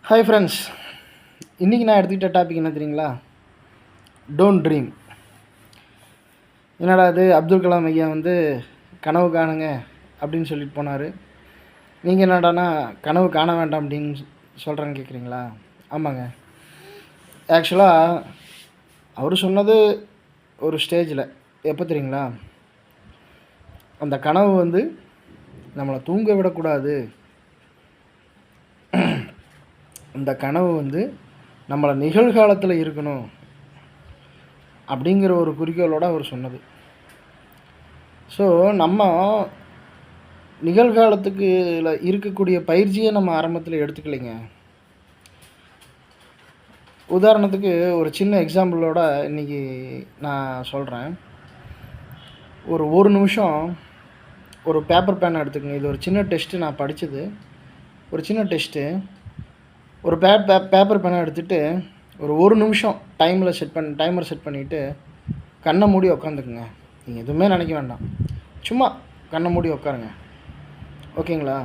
Hi friends, இன்றைக்கி நான் எடுத்துக்கிட்ட டாபிக் என்ன தெரியுங்களா? Don't dream. என்னடா அது, அப்துல் கலாம் ஐயா வந்து கனவு காணுங்க அப்படின்னு சொல்லிட்டு போனார். நீங்கள் என்னடானா கனவு காண வேண்டாம் அப்படின்னு சொல்கிறேன்னு கேட்குறீங்களா? ஆமாங்க, ஆக்சுவலாக அவர் சொன்னது ஒரு ஸ்டேஜில் எப்போ தெரியுங்களா? அந்த கனவு வந்து நம்மளை தூங்க விடக்கூடாது, அந்த கனவு வந்து நம்மளை நிகழ்காலத்தில் இருக்கணும் அப்படிங்கிற ஒரு குறிக்கோளோடு அவர் சொன்னது. ஸோ நம்ம நிகழ்காலத்துக்கு இருக்கக்கூடிய பயிற்சியை நம்ம ஆரம்பத்தில் எடுத்துக்கலைங்க. உதாரணத்துக்கு ஒரு சின்ன எக்ஸாம்பிளோட இன்றைக்கி நான் சொல்கிறேன். ஒரு நிமிஷம் ஒரு பேப்பர் பேனை எடுத்துக்கங்க. இது ஒரு சின்ன டெஸ்ட்டு, நான் படித்தது ஒரு சின்ன டெஸ்ட்டு. ஒரு பேப்பர் பேனை எடுத்துகிட்டு ஒரு நிமிஷம் டைமர் செட் பண்ணிவிட்டு கண்ணை மூடி உக்காந்துக்குங்க. நீங்கள் எதுவுமே நினைக்க வேண்டாம், சும்மா கண்ணை மூடி உட்காருங்க. ஓகேங்களா?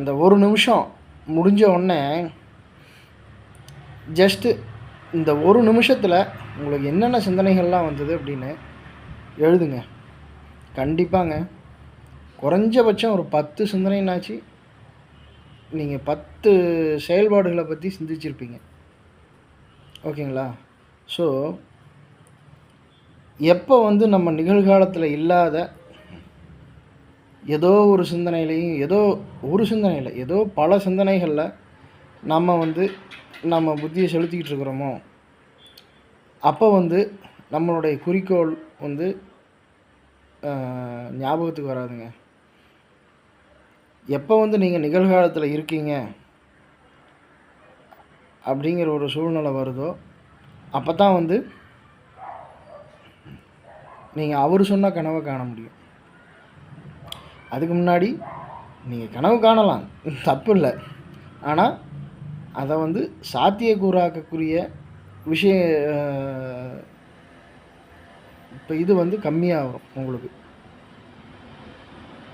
அந்த ஒரு நிமிஷம் முடிஞ்ச உடனே ஜஸ்ட்டு இந்த ஒரு நிமிஷத்தில் உங்களுக்கு என்னென்ன சிந்தனைகள்லாம் வந்தது அப்படின்னு எழுதுங்க. கண்டிப்பாங்க குறைஞ்சபட்சம் ஒரு 10 சிந்தனைனாச்சு நீங்கள் 10 செயல்பாடுகளை பற்றி சிந்திச்சிருப்பீங்க. ஓகேங்களா? ஸோ எப்போ வந்து நம்ம நிகழ்காலத்தில் இல்லாத ஏதோ ஒரு சிந்தனையிலையும், ஏதோ பல சிந்தனைகளில் நம்ம புத்தியை செலுத்திக்கிட்டு இருக்கிறோமோ, அப்போ வந்து நம்மளுடைய குறிக்கோள் வந்து ஞாபகத்துக்கு வராதுங்க. எப்போ வந்து நீங்கள் நிகழ்காலத்தில் இருக்கீங்க அப்படிங்கிற ஒரு சூழ்நிலை வருதோ, அப்போ தான் வந்து நீங்கள் அவர் சொன்ன கனவை காண முடியும். அதுக்கு முன்னாடி நீங்கள் கனவு காணலாம், தப்பு இல்லை. ஆனால் அதை வந்து சாத்தியக்கூறாக்கக்கூடிய விஷயம் இப்போ இது வந்து கம்மியாக வரும் உங்களுக்கு.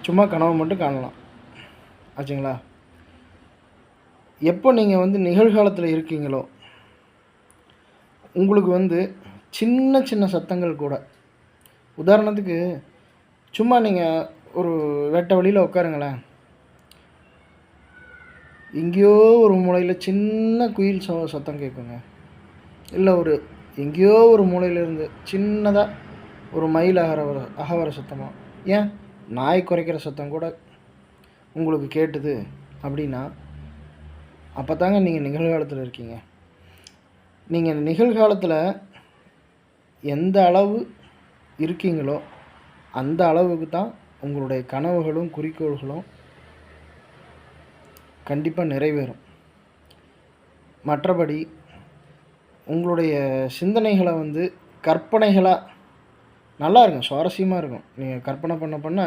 சும்மா கனவு மட்டும் காணலாம். ஆச்சுங்களா? எப்போ நீங்கள் வந்து நிகழ்காலத்தில் இருக்கீங்களோ, உங்களுக்கு வந்து சின்ன சின்ன சத்தங்கள் கூட, உதாரணத்துக்கு சும்மா நீங்கள் ஒரு வெட்ட வழியில் உட்காருங்களேன், எங்கேயோ ஒரு மூலையில் சின்ன குயில் சத்தம் கேட்குங்க. இல்லை எங்கேயோ ஒரு மூலையிலேருந்து சின்னதாக ஒரு மயில் அகவர சத்தமாக, ஏன் நாய் குறைக்கிற சத்தம் கூட உங்களுக்கு கேட்டுது அப்படின்னா, அப்போ தாங்க நீங்கள் நிகழ்காலத்தில் இருக்கீங்க. நீங்கள் நிகழ்காலத்தில் எந்த அளவு இருக்கீங்களோ அந்த அளவுக்கு தான் உங்களுடைய கனவுகளும் குறிக்கோள்களும் கண்டிப்பாக நிறைவேறும். மற்றபடி உங்களுடைய சிந்தனைகளை வந்து கற்பனைகளாக நல்லா இருக்கும், சுவாரஸ்யமாக இருக்கும். நீங்கள் கற்பனை பண்ண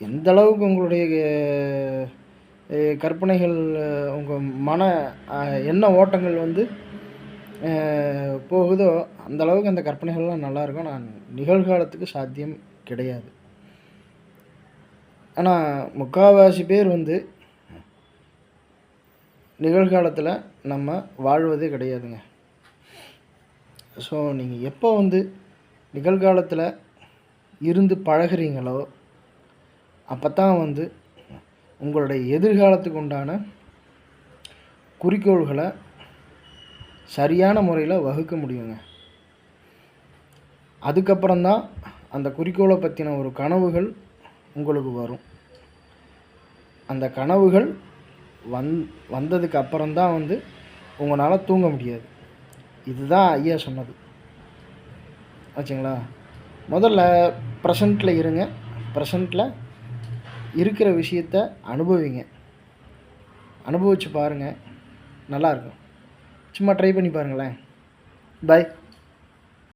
எந்த அளவுக்கு உங்களுடைய கற்பனைகள், உங்கள் எண்ண ஓட்டங்கள் வந்து போகுதோ அந்த அளவுக்கு அந்த கற்பனைகள்லாம் நல்லாயிருக்கும். நான் நிகழ்காலத்துக்கு சாத்தியம் கிடையாது. ஆனால் முக்கால்வாசி பேர் வந்து நிகழ்காலத்தில் நம்ம வாழ்வதே கிடையாதுங்க. ஸோ நீங்கள் எப்போ வந்து நிகழ்காலத்தில் இருந்து பழகிறீங்களோ அப்போ தான் வந்து உங்களுடைய எதிர்காலத்துக்கு உண்டான குறிக்கோள்களை சரியான முறையில் வகுக்க முடியுங்க. அதுக்கப்புறம்தான் அந்த குறிக்கோளை பற்றின ஒரு கனவுகள் உங்களுக்கு வரும். அந்த கனவுகள் வந்ததுக்கு அப்புறம்தான் வந்து உங்களால் தூங்க முடியாது. இதுதான் ஐயா சொன்னது. ஆச்சுங்களா? முதல்ல ப்ரெசண்ட்டில் இருங்க. ப்ரெசண்ட்டில் இருக்கிற விஷயத்தை அனுபவிச்சு பாருங்கள், நல்லாயிருக்கும். சும்மா ட்ரை பண்ணி பாருங்களேன். பை.